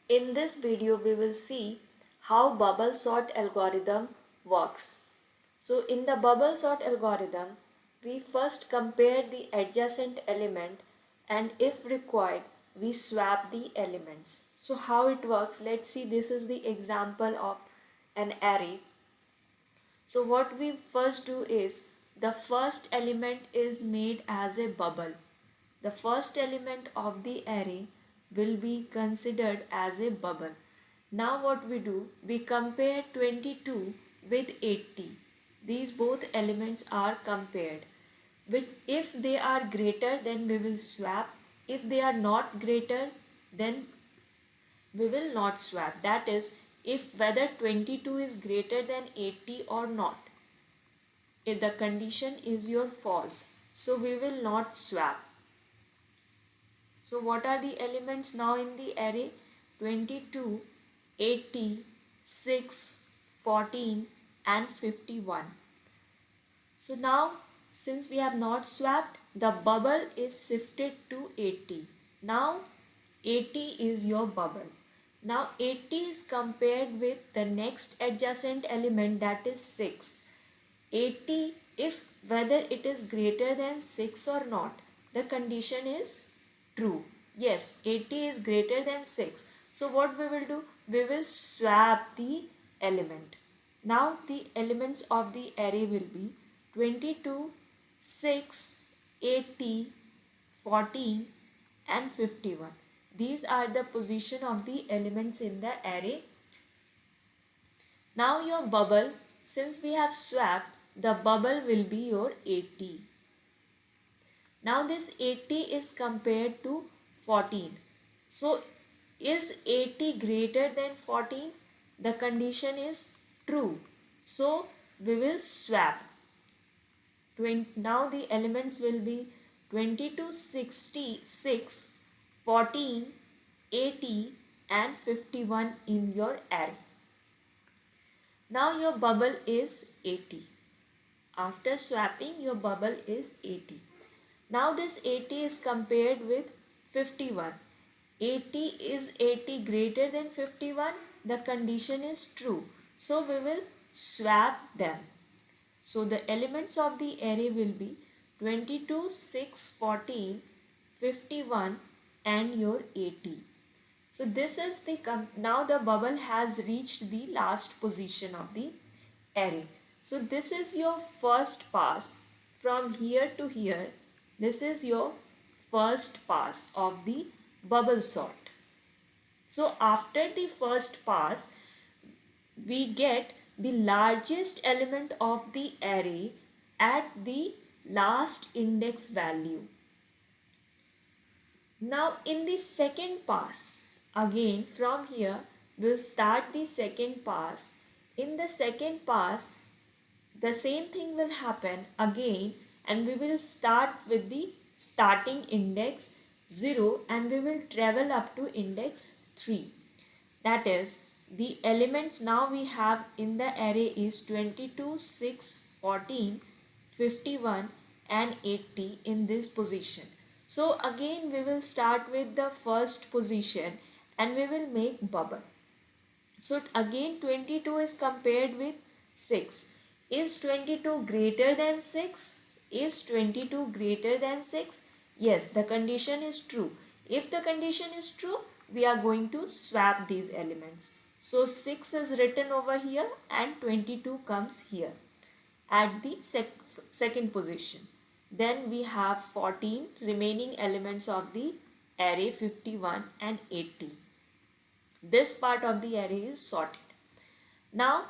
In this video, we will see how bubble sort algorithm works. So in the bubble sort algorithm, we first compare the adjacent element and if required, we swap the elements. So how it works, let's see, this is the example of an array. So what we first do is the first element is made as a bubble. The first element of the array will be considered as a bubble. Now what we do, we compare 22 with 80. These both elements are compared. Which if they are greater, then we will swap. If they are not greater, then we will not swap. That is, if whether 22 is greater than 80 or not. If the condition is your false, so we will not swap. So what are the elements now in the array? 22, 80, 6, 14 and 51. So now since we have not swapped, the bubble is shifted to 80. Now 80 is your bubble. Now 80 is compared with the next adjacent element, that is 6. 80, if whether it is greater than 6 or not, the condition is true. Yes, 80 is greater than 6. So what we will do? We will swap the element. Now the elements of the array will be 22, 6, 80, 14 and 51. These are the position of the elements in the array. Now your bubble, since we have swapped, the bubble will be your 80. Now this 80 is compared to 14. So is 80 greater than 14? The condition is true. So we will swap. Now the elements will be 22, 66, 14, 80 and 51 in your array. Now your bubble is 80. After swapping, your bubble is 80. Now this 80 is compared with 51. 80 is 80 greater than 51? The condition is true. So we will swap them. So the elements of the array will be 22, 6, 14, 51 and your 80. So this is the, now the bubble has reached the last position of the array. So this is your first pass from here to here. This is your first pass of the bubble sort. So after the first pass, we get the largest element of the array at the last index value. Now in the second pass, again from here, we'll start the second pass. In the second pass, the same thing will happen again and we will start with the starting index 0 and we will travel up to index 3. That is, the elements now we have in the array is 22, 6, 14, 51 and 80 in this position. So again we will start with the first position and we will make bubble. So again 22 is compared with 6. Is 22 greater than 6? Is 22 greater than 6? Yes, the condition is true. If the condition is true, we are going to swap these elements. So 6 is written over here and 22 comes here at the second position. Then we have 14 remaining elements of the array 51 and 80. This part of the array is sorted. Now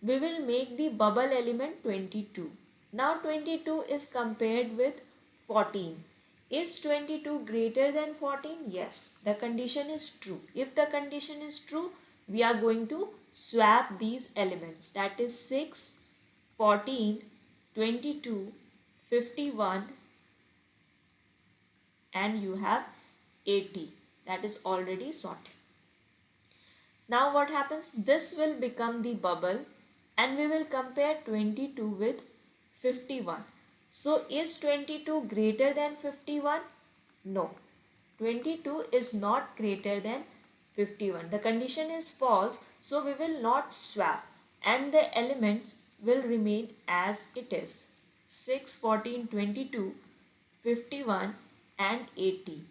we will make the bubble element 22. Now 22 is compared with 14. Is 22 greater than 14? Yes, the condition is true. If the condition is true, we are going to swap these elements. That is 6, 14, 22, 51 and you have 80. That is already sorted. Now what happens? This will become the bubble and we will compare 22 with 51. So is 22 greater than 51? No. 22 is not greater than 51. The condition is false, so we will not swap and the elements will remain as it is. 6, 14, 22, 51 and 80.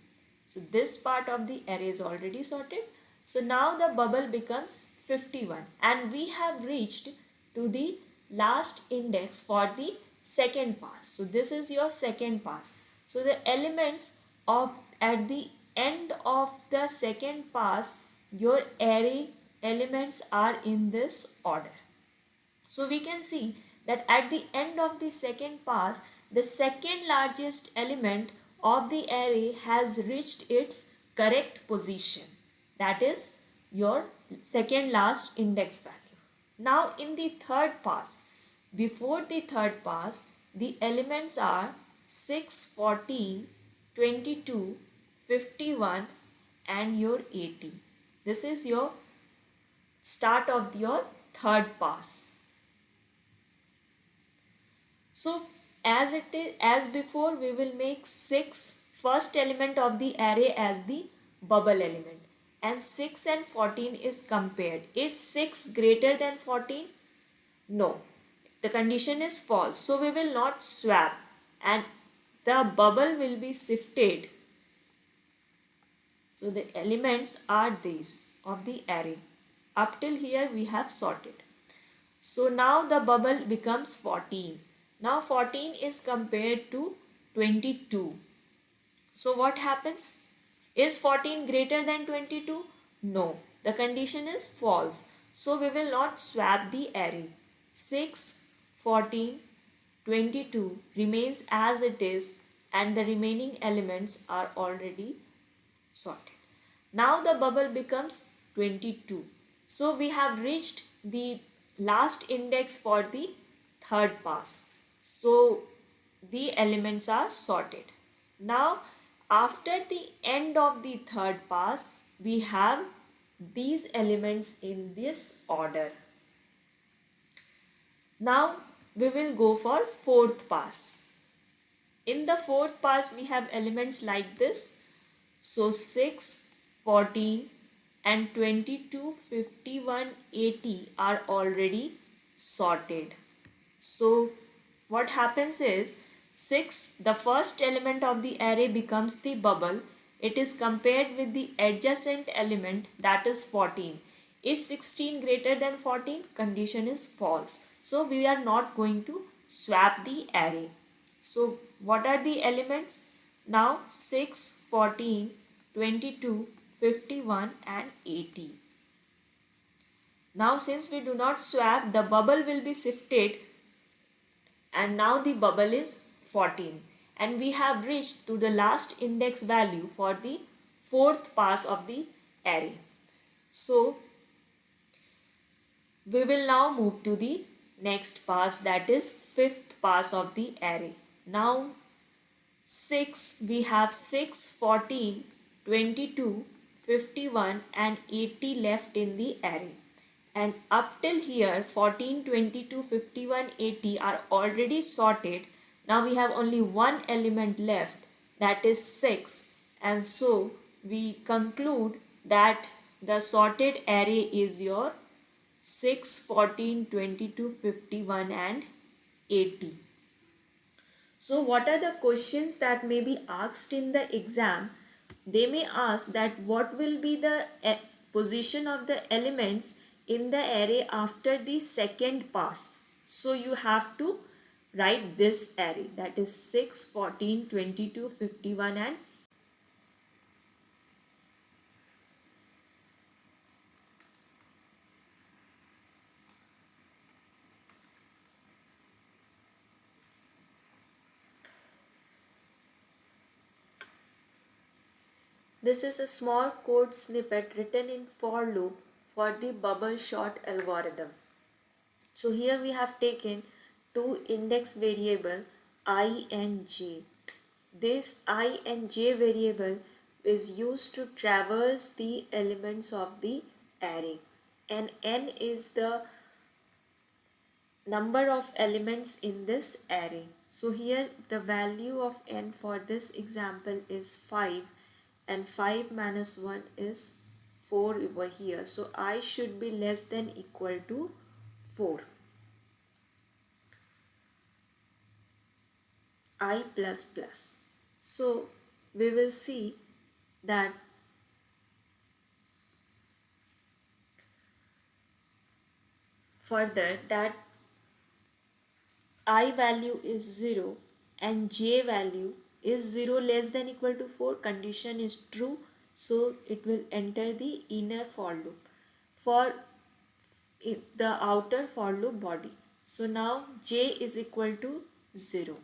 So this part of the array is already sorted. So now the bubble becomes 51 and we have reached to the last index for the second pass. So this is your second pass. So the elements of at the end of the second pass, your array elements are in this order. So we can see that at the end of the second pass, the second largest element of the array has reached its correct position. That is your second last index value. Now in the third pass, before the third pass, the elements are 6, 14, 22, 51 and your 80. This is your start of your third pass. So as it is, as before, we will make 6 first element of the array as the bubble element and 6 and 14 is compared. Is 6 greater than 14? No. The condition is false. So we will not swap and the bubble will be shifted. So the elements are these of the array. Up till here we have sorted. So now the bubble becomes 14. Now 14 is compared to 22. So what happens? Is 14 greater than 22? No. The condition is false. So we will not swap the array. 6, 14, 22 remains as it is and the remaining elements are already sorted. Now the bubble becomes 22. So we have reached the last index for the third pass. So the elements are sorted. Now after the end of the third pass, we have these elements in this order. Now we will go for fourth pass. In the fourth pass, we have elements like this. So 6, 14 and 22, 51, 80 are already sorted. So what happens is 6, the first element of the array becomes the bubble. It is compared with the adjacent element, that is 14. Is 16 greater than 14? Condition is false. So we are not going to swap the array. So what are the elements? Now 6, 14, 22, 51 and 80. Now since we do not swap, the bubble will be shifted and now the bubble is 14 and we have reached to the last index value for the fourth pass of the array. So we will now move to the next pass, that is fifth pass of the array. Now 6, we have 6, 14, 22, 51 and 80 left in the array. And up till here 14, 22, 51, 80 are already sorted. Now we have only one element left, that is 6, and so we conclude that the sorted array is your 6, 14, 22, 51 and 80. So what are the questions that may be asked in the exam? They may ask that what will be the position of the elements in the array after the second pass. So you have to write this array, that is 6, 14, 22, 51 and this is a small code snippet written in for loop for the bubble sort algorithm. So here we have taken two index variable I and j. This I and j variable is used to traverse the elements of the array, and n is the number of elements in this array. So here the value of n for this example is 5 and 5 minus 1 is 4 over here. So I should be less than equal to 4. I plus plus. So we will see that further that I value is 0 and j value is 0 less than equal to 4. Condition is true, so it will enter the inner for loop for the outer for loop body. So now j is equal to 0.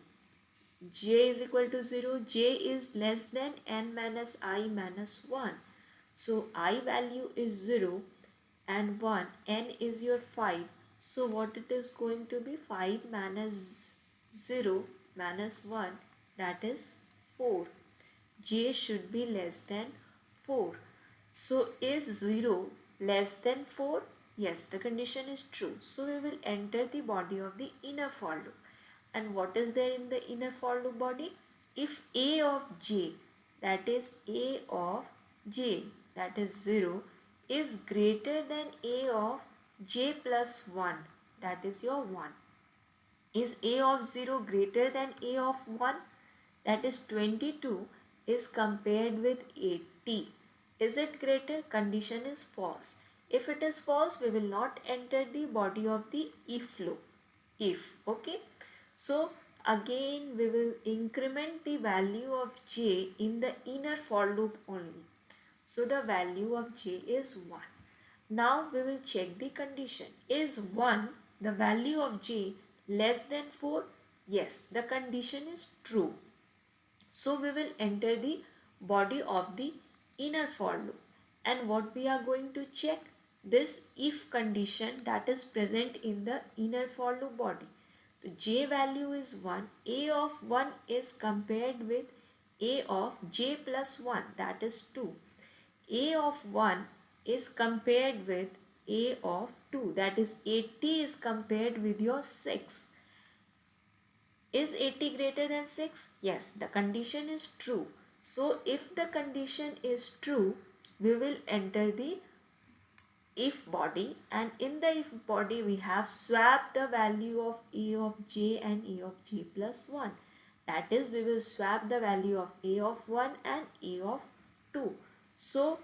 J is equal to 0. J is less than n minus I minus 1. So I value is 0 and 1. N is your 5. So what it is going to be? 5 minus 0 minus 1, that is 4. J should be less than 4. So is 0 less than 4? Yes, the condition is true. So we will enter the body of the inner for loop. And what is there in the inner for loop body? If A of j, that is A of j, that is 0, is greater than A of j plus 1, that is your 1. Is A of 0 greater than A of 1? That is 22 is compared with 80. Is it greater? Condition is false. If it is false, we will not enter the body of the if loop. If, okay. So again we will increment the value of j in the inner for loop only. So the value of j is 1. Now we will check the condition. Is 1 the value of j less than 4? Yes, the condition is true. So we will enter the body of the inner for loop. And what we are going to check? This if condition that is present in the inner for loop body. The j value is 1. A of 1 is compared with A of j plus 1, that is 2. A of 1 is compared with A of 2, that is 80 is compared with your 6. Is 80 greater than 6? Yes, the condition is true. So if the condition is true, we will enter the if body, and in the if body we have swapped the value of A of j and A of j plus 1. That is, we will swap the value of A of 1 and A of 2. So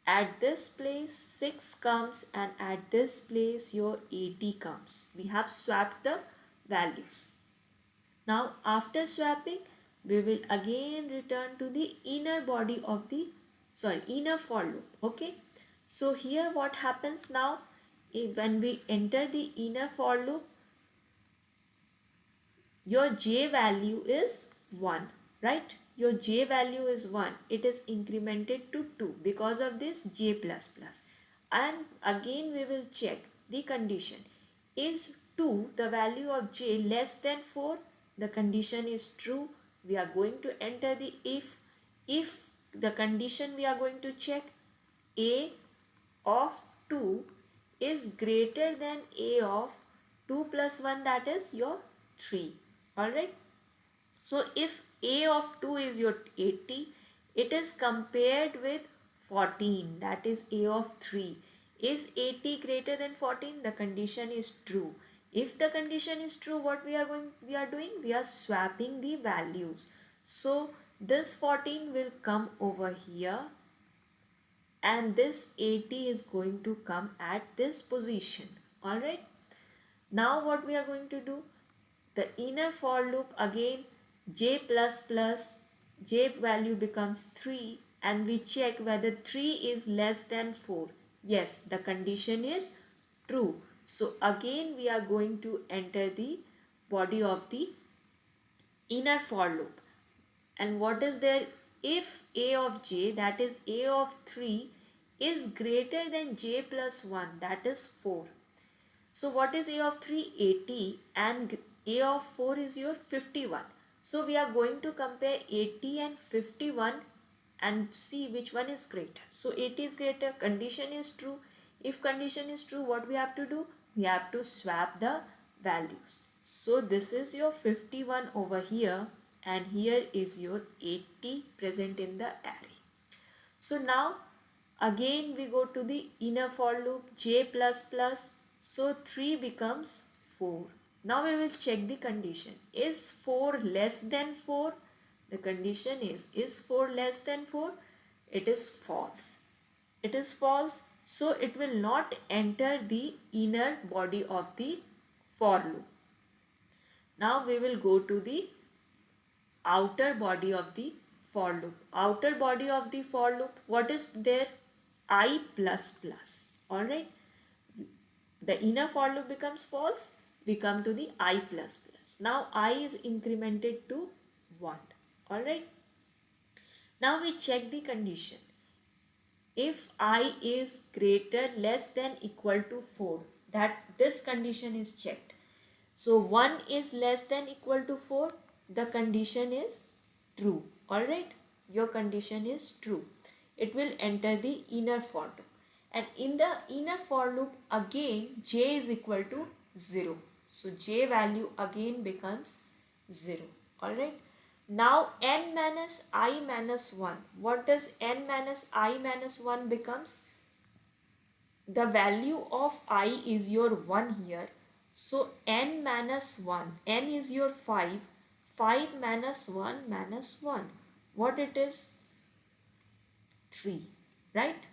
at this place 6 comes and at this place your 80 comes. We have swapped the values. Now after swapping, we will again return to the inner body of the inner for loop. Okay. So here what happens now, when we enter the inner for loop, your j value is 1, right? Your j value is 1. It is incremented to 2 because of this j plus plus. And again we will check the condition. Is 2 the value of j less than 4? The condition is true. We are going to enter the if. If the condition we are going to check, A of 2 is greater than A of 2 plus 1, that is your 3. Alright. So if A of 2 is your 80, it is compared with 14, that is A of 3. Is 80 greater than 14? The condition is true. If the condition is true, what we are doing? We are swapping the values. So this 14 will come over here and this 80 is going to come at this position. Alright. Now what we are going to do? The inner for loop again, j plus plus, j value becomes 3 and we check whether 3 is less than 4. Yes, the condition is true. So again we are going to enter the body of the inner for loop. And what is there? If A of j, that is A of 3, is greater than j plus 1, that is 4. So what is A of 3? 80, and A of 4 is your 51. So we are going to compare 80 and 51 and see which one is greater. So 80 is greater, condition is true. If condition is true, what we have to do? We have to swap the values. So this is your 51 over here and here is your 80 present in the array. So now Again we go to the inner for loop j plus plus. So 3 becomes 4. Now we will check the condition. Is 4 less than 4? The condition is 4 less than 4? It is false. It is false. So it will not enter the inner body of the for loop. Now we will go to the outer body of the for loop. Outer body of the for loop, what is there? I plus plus. Alright. The inner for loop becomes false. We come to the I plus plus. Now I is incremented to 1. Alright. Now we check the condition. If I is greater less than equal to 4, that this condition is checked. So 1 is less than equal to 4, the condition is true. Alright, your condition is true. It will enter the inner for loop. And in the inner for loop, again j is equal to 0. So j value again becomes 0. Alright. Now n minus I minus 1. What does n minus I minus 1 becomes? The value of I is your 1 here. So n minus 1. N is your 5. 5 minus 1 minus 1. What it is? 3. Right?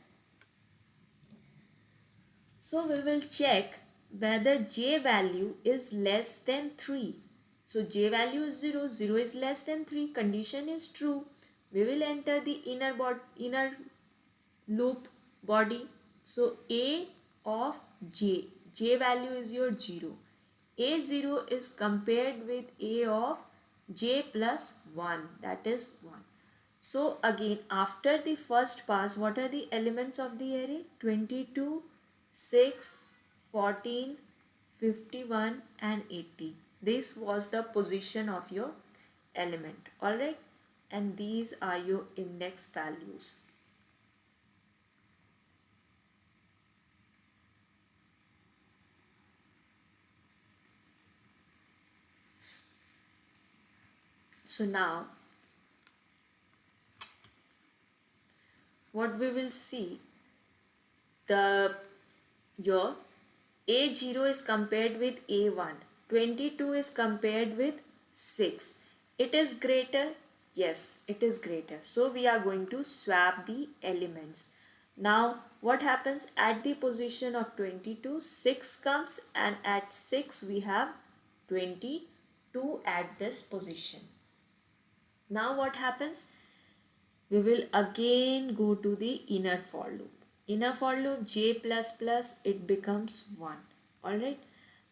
So we will check whether j value is less than 3. So j value is 0, 0 is less than 3, condition is true. We will enter the inner loop body. So a of j value is your 0. A0 is compared with a of j plus 1, that is 1. So again after the first pass, what are the elements of the array? 22, 6, 14, 51 and 80. This was the position of your element. Alright, and these are your index values. So now what we will see, the your A0 is compared with A1, 22 is compared with 6. It is greater? Yes, it is greater. So we are going to swap the elements. Now what happens at the position of 22? 6 comes, and at 6 we have 22 at this position. Now what happens? We will again go to the inner for loop. Inner for loop j plus plus, it becomes 1. Alright.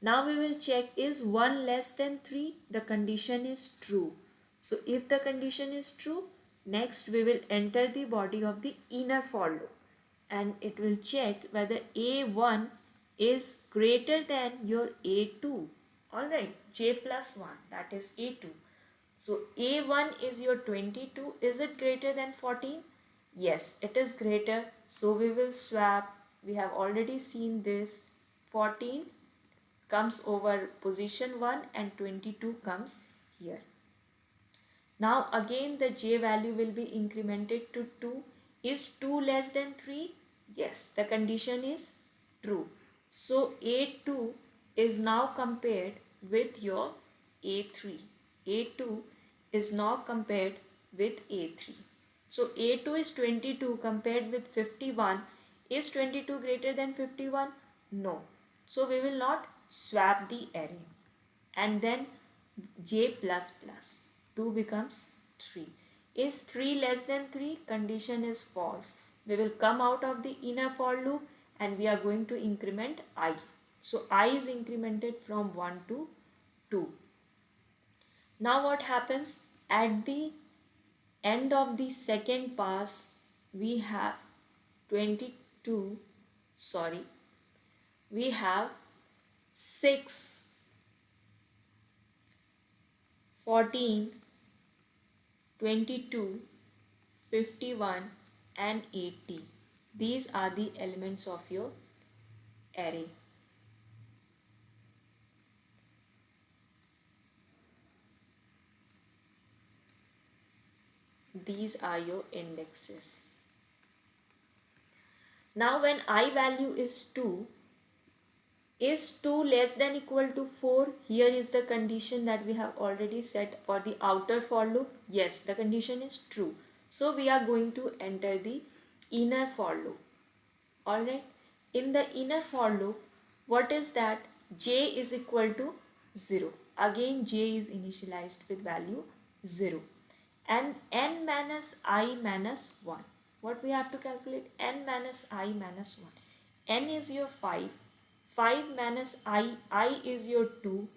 Now we will check, is 1 less than 3? The condition is true. So if the condition is true, next we will enter the body of the inner for loop. And it will check whether A1 is greater than your A2. Alright. J plus 1, that is A2. So A1 is your 22. Is it greater than 14? Yes, it is greater. So we will swap. We have already seen this. 14 comes over position 1 and 22 comes here. Now again the j value will be incremented to 2. Is 2 less than 3? Yes, the condition is true. So A2 is now compared with your A3. A2 is now compared with A3. So A2 is 22 compared with 51. Is 22 greater than 51? No. So we will not swap the array. And then j plus plus. 2 becomes 3. Is 3 less than 3? Condition is false. We will come out of the inner for loop and we are going to increment I. So I is incremented from 1 to 2. Now what happens? At the end of the second pass, we have 22, we have 6, 14, 22, 51 and 80. These are the elements of your array. These are your indexes. Now when I value is 2, is 2 less than equal to 4? Here is the condition that we have already set for the outer for loop. Yes, the condition is true. So we are going to enter the inner for loop. Alright, in the inner for loop, what is that? J is equal to 0. Again, J is initialized with value 0. And n minus I minus 1. What we have to calculate? N minus I minus 1. N is your 5. 5 minus I is your 2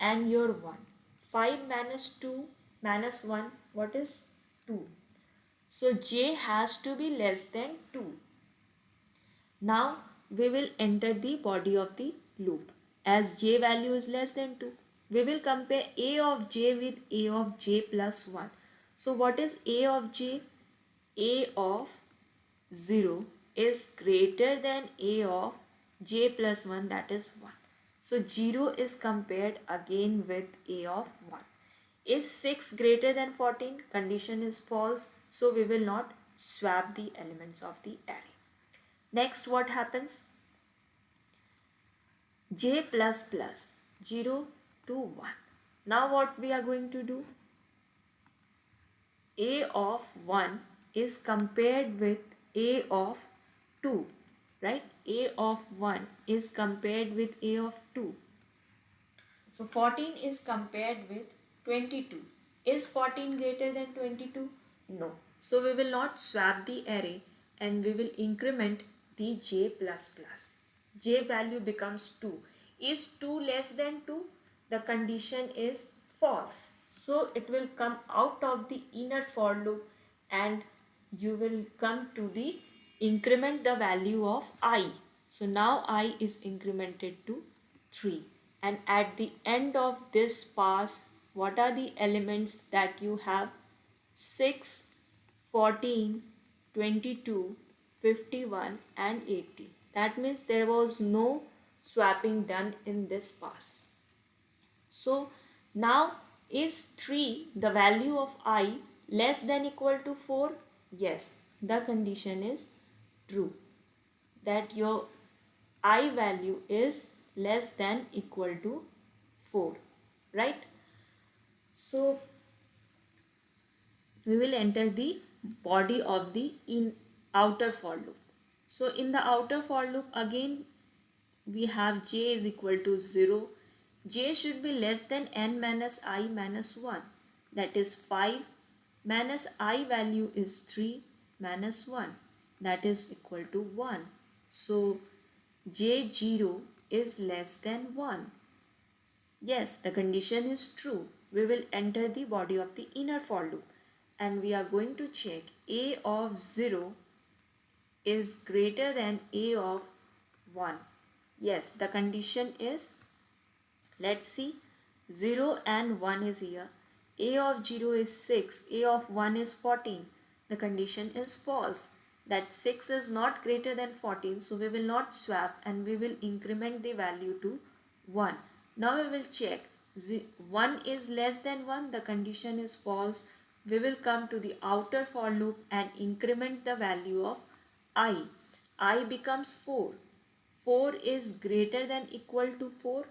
and your 1. 5 minus 2 minus 1, what is 2? So J has to be less than 2. Now we will enter the body of the loop. As j value is less than 2, we will compare a of j with a of j plus 1. So what is a of j? A of 0 is greater than a of j plus 1, that is 1. So 0 is compared again with a of 1. Is 6 greater than 14? Condition is false. So we will not swap the elements of the array. Next, what happens? J plus plus 0 to 1. Now what we are going to do? A of 1 is compared with A of 2. Right? A of 1 is compared with A of 2. So 14 is compared with 22. Is 14 greater than 22? No. So we will not swap the array and we will increment the j plus plus. J value becomes 2. Is 2 less than 2? The condition is false. So it will come out of the inner for loop and you will come to the increment the value of I. So now I is incremented to 3. And at the end of this pass, what are the elements that you have? 6, 14, 22, 51 and 80. That means there was no swapping done in this pass. So now is 3 the value of I less than equal to 4? Yes, the condition is true that your I value is less than equal to 4, right? So we will enter the body of the outer for loop. So in the outer for loop again we have j is equal to 0. J should be less than n minus I minus 1, that is 5 minus I value is 3 minus 1, that is equal to 1. So J0 is less than 1. Yes, the condition is true. We will enter the body of the inner for loop and we are going to check A of 0 is greater than A of 1. Yes, the condition is, let's see, 0 and 1 is here. A of 0 is 6, A of 1 is 14. The condition is false. That 6 is not greater than 14, so we will not swap and we will increment the value to 1. Now we will check 1 is less than 1, the condition is false. We will come to the outer for loop and increment the value of I. I becomes 4. 4 is greater than equal to 4.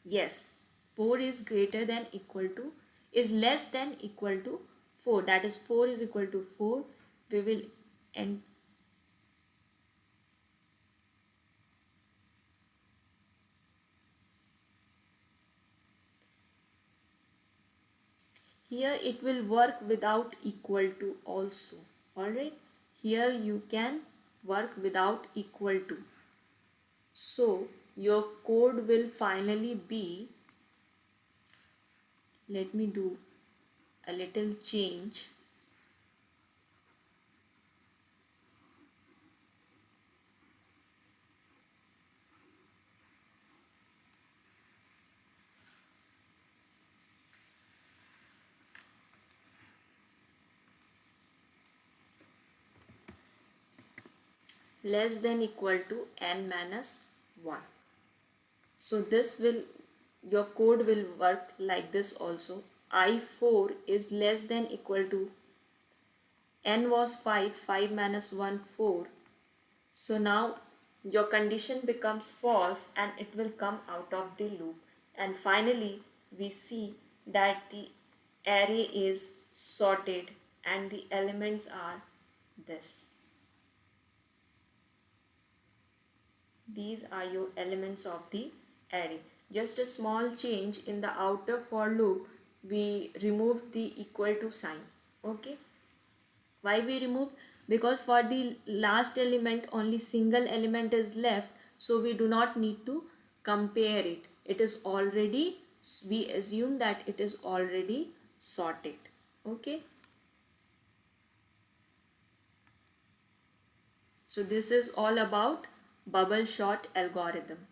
Yes, 4 is greater than equal to, is less than equal to 4. That is 4 is equal to 4. We will end. Here it will work without equal to also. Alright. Here you can work without equal to. So your code will finally be, let me do a little change. Less than equal to n minus 1. So this will, your code will work like this also. I4 is less than equal to, n was 5, 5 minus 1, 4. So now your condition becomes false and it will come out of the loop. And finally, we see that the array is sorted and the elements are this. These are your elements of the array. Just a small change in the outer for loop, we remove the equal to sign. Okay. Why we remove? Because for the last element only single element is left, so we do not need to compare it. It is already, we assume that it is already sorted. Okay. So this is all about bubble sort algorithm.